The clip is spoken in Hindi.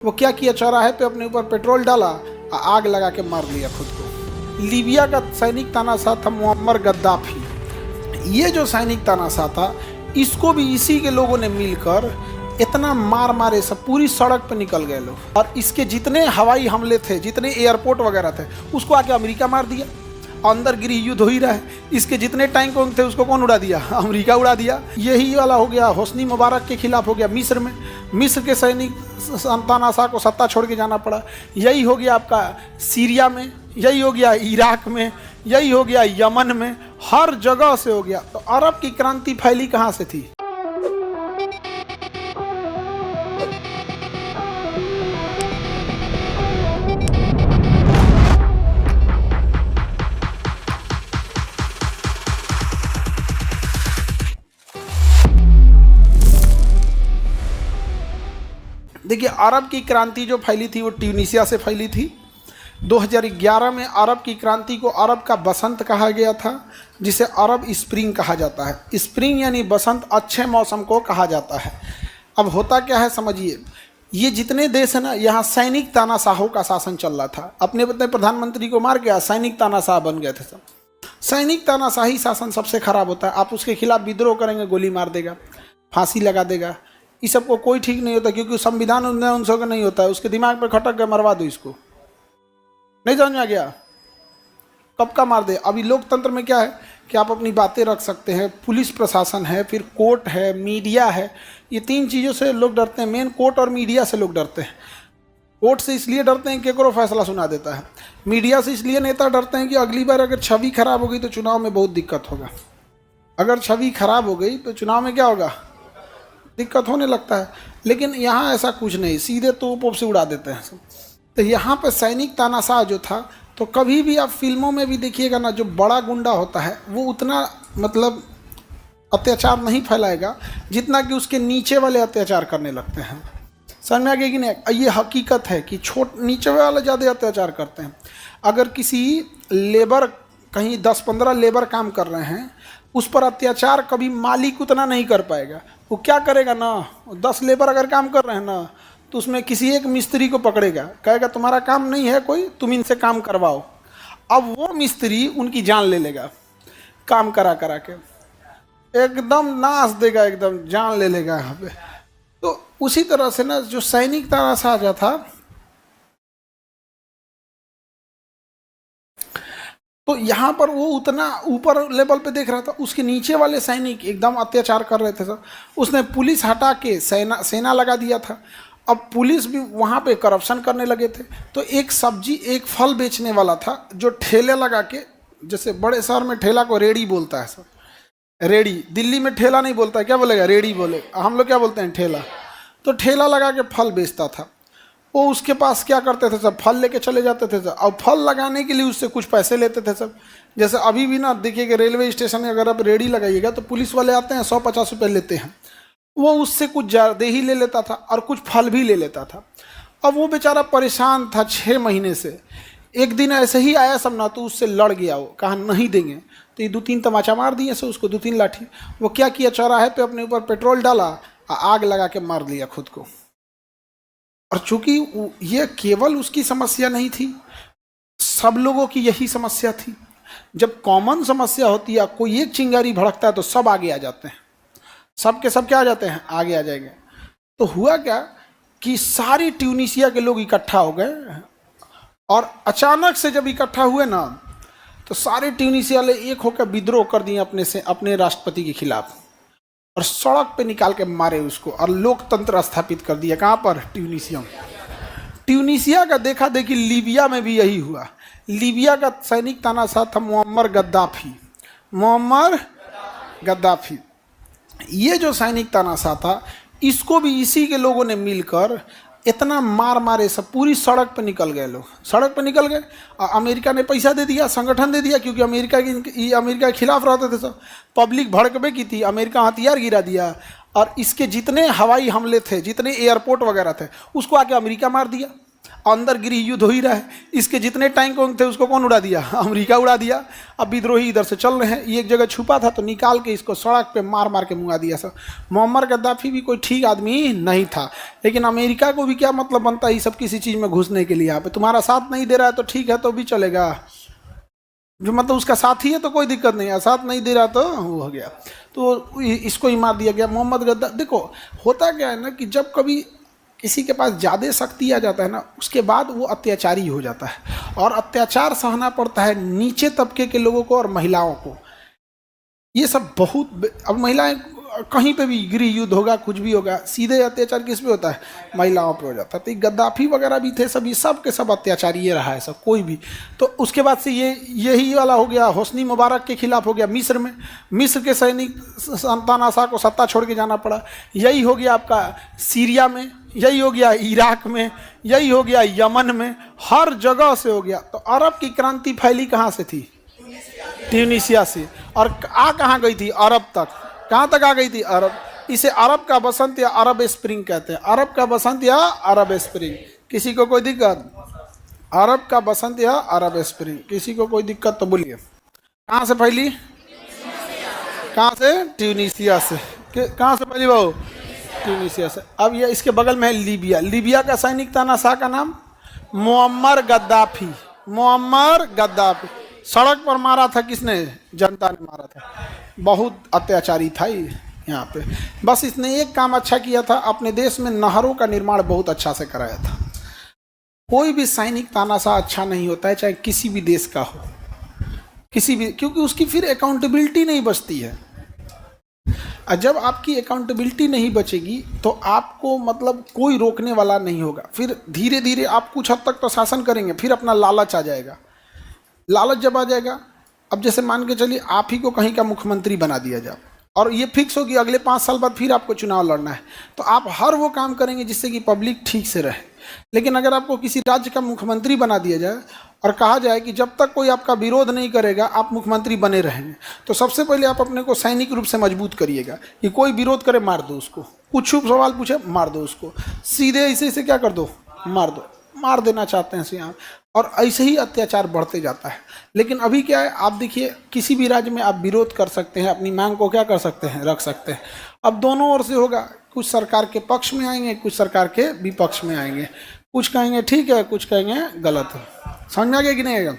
वो क्या किया, चौराहे पे अपने ऊपर पेट्रोल डाला और आग लगा के मार लिया खुद को। लीबिया का सैनिक तानाशाह था मुअम्मर गद्दाफी। ये जो सैनिक तानाशाह था, इसको भी इसी के लोगों ने मिलकर इतना मार मारे, सब पूरी सड़क पे निकल गए लोग। और इसके जितने हवाई हमले थे, जितने एयरपोर्ट वगैरह थे, उसको आके अमेरिका मार दिया। अंदर गृह युद्ध हो ही रहा है। इसके जितने टैंक थे उसको कौन उड़ा दिया? अमेरिका उड़ा दिया। यही वाला हो गया होस्नी मुबारक के खिलाफ हो गया मिस्र में। मिस्र के सैनिक तानाशाह को सत्ता छोड़ के जाना पड़ा। यही हो गया आपका सीरिया में, यही हो गया इराक में, यही हो गया यमन में, हर जगह से हो गया। तो अरब की क्रांति फैली कहाँ से थी? देखिए, अरब की क्रांति जो फैली थी वो ट्यूनीशिया से फैली थी। 2011 में अरब की क्रांति को अरब का बसंत कहा गया था, जिसे अरब स्प्रिंग कहा जाता है। स्प्रिंग यानी बसंत, अच्छे मौसम को कहा जाता है। अब होता क्या है समझिए, ये जितने देश है ना, यहाँ सैनिक तानाशाहों का शासन चल रहा था। अपने प्रधानमंत्री को मार के सैनिक तानाशाह बन गए थे सब। सैनिक तानाशाही शासन सबसे खराब होता है। आप उसके खिलाफ विद्रोह करेंगे, गोली मार देगा, फांसी लगा देगा। इस सबको कोई ठीक नहीं होता, क्योंकि संविधान उनसे का नहीं होता है। उसके दिमाग पे खटक गया, मरवा दो इसको। नहीं समझ में आ गया? कब का मार दे। अभी लोकतंत्र में क्या है कि आप अपनी बातें रख सकते हैं, पुलिस प्रशासन है, फिर कोर्ट है, मीडिया है। ये तीन चीज़ों से लोग डरते हैं। मेन कोर्ट और मीडिया से लोग डरते हैं। कोर्ट से इसलिए डरते हैं कि केकरो फैसला सुना देता है। मीडिया से इसलिए नेता डरते हैं कि अगली बार अगर छवि खराब हो गई तो चुनाव में बहुत दिक्कत होगा। अगर छवि खराब हो गई तो चुनाव में क्या होगा? दिक्कत होने लगता है। लेकिन यहाँ ऐसा कुछ नहीं, सीधे तोप से उड़ा देते हैं सब। तो यहाँ पे सैनिक तानाशाह जो था, तो कभी भी आप फिल्मों में भी देखिएगा ना, जो बड़ा गुंडा होता है वो उतना मतलब अत्याचार नहीं फैलाएगा जितना कि उसके नीचे वाले अत्याचार करने लगते हैं। समझ में आ गया कि नहीं? ये हकीकत है कि नीचे वाले ज़्यादा अत्याचार करते हैं। अगर किसी लेबर, कहीं 10-15 लेबर काम कर रहे हैं, उस पर अत्याचार कभी मालिक उतना नहीं कर पाएगा। वो क्या करेगा ना, 10 लेबर अगर काम कर रहे हैं ना, तो उसमें किसी एक मिस्त्री को पकड़ेगा, कहेगा तुम्हारा काम नहीं है कोई, तुम इनसे काम करवाओ। अब वो मिस्त्री उनकी जान ले लेगा, काम करा करा के एकदम नाश देगा, एकदम जान ले लेगा यहाँ पे। तो उसी तरह से ना, जो सैनिक तानाशाह जो था, तो यहाँ पर वो उतना ऊपर लेवल पे देख रहा था, उसके नीचे वाले सैनिक एकदम अत्याचार कर रहे थे सब। उसने पुलिस हटा के सेना लगा दिया था। अब पुलिस भी वहाँ पे करप्शन करने लगे थे। तो एक सब्जी, एक फल बेचने वाला था, जो ठेले लगा के, जैसे बड़े शहर में ठेला को रेड़ी बोलता है सब, रेड़ी। दिल्ली में ठेला नहीं बोलता है, क्या बोलेगा? रेड़ी बोले। हम लोग क्या बोलते हैं? ठेला। तो ठेला लगा के फल बेचता था वो। उसके पास क्या करते थे सब, फल लेके चले जाते थे सब, और फल लगाने के लिए उससे कुछ पैसे लेते थे सब। जैसे अभी भी ना देखिएगा, रेलवे स्टेशन में अगर आप रेडी लगाइएगा तो पुलिस वाले आते हैं, 100-50 रुपये लेते हैं। वो उससे कुछ ज़्यादा ही ले लेता था और कुछ फल भी ले लेता था। अब वो बेचारा परेशान था 6 महीने से। एक दिन ऐसे ही आया सब ना, तो उससे लड़ गया। वो कहा नहीं देंगे, तो ये 2-3 तमाचा मार दिए से उसको, 2-3 लाठी। वो क्या किया, चौराहे पे अपने ऊपर पेट्रोल डाला और आग लगा के मार लिया खुद को। और चूंकि ये केवल उसकी समस्या नहीं थी, सब लोगों की यही समस्या थी। जब कॉमन समस्या होती है, कोई एक चिंगारी भड़कता है तो सब आगे आ जाते हैं। सब के सब क्या आ जाते हैं? आगे आ जाएंगे। तो हुआ क्या कि सारी ट्यूनीशिया के लोग इकट्ठा हो गए, और अचानक से जब इकट्ठा हुए ना, तो सारे ट्यूनीशिया वाले एक होकर विद्रोह कर दिए अपने राष्ट्रपति के खिलाफ, और सड़क पे निकाल के मारे उसको, और लोकतंत्र स्थापित कर दिया। कहाँ पर? ट्यूनीशिया में। ट्यूनीशिया का देखा देखी लीबिया में भी यही हुआ। लीबिया का सैनिक तानाशाह था मुअम्मर गद्दाफी। मुअम्मर गद्दाफी, ये जो सैनिक तानाशाह था, इसको भी इसी के लोगों ने मिलकर इतना मार मारे, सब पूरी सड़क पे निकल गए लोग। सड़क पे निकल गए, और अमेरिका ने पैसा दे दिया, संगठन दे दिया, क्योंकि अमेरिका के खिलाफ रहते थे सब। पब्लिक भड़कबे की थी, अमेरिका हथियार गिरा दिया, और इसके जितने हवाई हमले थे, जितने एयरपोर्ट वगैरह थे, उसको आके अमेरिका मार दिया। अंदर गृह युद्ध हो ही रहा है। इसके जितने टैंक वैंक थे उसको कौन उड़ा दिया? अमेरिका उड़ा दिया। अब विद्रोही इधर से चल रहे हैं, ये एक जगह छुपा था तो निकाल के इसको सड़क पे मार मार के मुआ दिया सब। मुअम्मर गद्दाफी भी कोई ठीक आदमी नहीं था, लेकिन अमेरिका को भी क्या मतलब बनता है ये सब किसी चीज़ में घुसने के लिए? यहाँ पे तुम्हारा साथ नहीं दे रहा है तो ठीक है, तो भी चलेगा। जो मतलब उसका साथी है तो कोई दिक्कत नहीं है, साथ नहीं दे रहा तो वो हो गया, तो इसको ही मार दिया गया। मोहम्मद गद्दाफी, देखो होता क्या है ना कि जब कभी किसी के पास ज़्यादा शक्ति आ जाता है ना, उसके बाद वो अत्याचारी हो जाता है, और अत्याचार सहना पड़ता है नीचे तबके के लोगों को और महिलाओं को। ये सब बहुत, अब महिलाएं कहीं पे भी गृह युद्ध होगा, कुछ भी होगा, सीधे अत्याचार किस पे होता है? महिलाओं पे हो जाता है। तो गद्दाफी वगैरह भी थे, सभी सब के सब अत्याचारी ये रहा है सब, कोई भी। तो उसके बाद से यही वाला हो गया, होस्नी मुबारक के खिलाफ हो गया मिस्र में, मिस्र के सैनिक संतानाशा को सत्ता छोड़ के जाना पड़ा। यही हो गया आपका सीरिया में, यही हो गया इराक में, यही हो गया यमन में, हर जगह से हो गया। तो अरब की क्रांति फैली कहाँ से थी? ट्यूनीशिया से। और कहाँ गई थी? अरब तक। कहाँ तक आ गई थी? अरब। इसे अरब का बसंत या अरब स्प्रिंग कहते हैं, अरब का बसंत या अरब स्प्रिंग। किसी को कोई दिक्कत? अरब का बसंत या अरब स्प्रिंग, किसी को कोई दिक्कत तो बोलिए। कहाँ से फैली? कहाँ से? ट्यूनीशिया से। कहाँ से फैली वो? ट्यूनीशिया से। अब ये इसके बगल में है लीबिया। लीबिया का सैनिक तानाशाह का नाम मुअम्मर गद्दाफी। मुअम्मर गद्दाफी सड़क पर मारा था किसने? जनता ने मारा था। बहुत अत्याचारी था ये यहाँ पे। बस इसने एक काम अच्छा किया था, अपने देश में नहरों का निर्माण बहुत अच्छा से कराया था। कोई भी सैनिक तानाशाह अच्छा नहीं होता है, चाहे किसी भी देश का हो, किसी भी, क्योंकि उसकी फिर अकाउंटेबिलिटी नहीं बचती है। और जब आपकी अकाउंटेबिलिटी नहीं बचेगी तो आपको मतलब कोई रोकने वाला नहीं होगा। फिर धीरे धीरे आप कुछ हद तक तो शासन करेंगे, फिर अपना लालच आ जाएगा। लालच जब आ जाएगा, अब जैसे मान के चलिए आप ही को कहीं का मुख्यमंत्री बना दिया जाए, और ये फिक्स हो कि अगले 5 साल बाद फिर आपको चुनाव लड़ना है, तो आप हर वो काम करेंगे जिससे कि पब्लिक ठीक से रहे। लेकिन अगर आपको किसी राज्य का मुख्यमंत्री बना दिया जाए और कहा जाए कि जब तक कोई आपका विरोध नहीं करेगा आप मुख्यमंत्री बने रहेंगे, तो सबसे पहले आप अपने को सैनिक रूप से मजबूत करिएगा कि कोई विरोध करे मार दो उसको, कुछ सवाल पूछे मार दो उसको, सीधे ऐसे क्या कर दो, मार दो। मार देना चाहते हैं यहाँ, और ऐसे ही अत्याचार बढ़ते जाता है। लेकिन अभी क्या है, आप देखिए किसी भी राज्य में आप विरोध कर सकते हैं, अपनी मांग को क्या कर सकते हैं, रख सकते हैं। अब दोनों ओर से होगा, कुछ सरकार के पक्ष में आएंगे, कुछ सरकार के विपक्ष में आएंगे, कुछ कहेंगे ठीक है, कुछ कहेंगे गलत है। समझ में आ गया कि नहीं आएगा?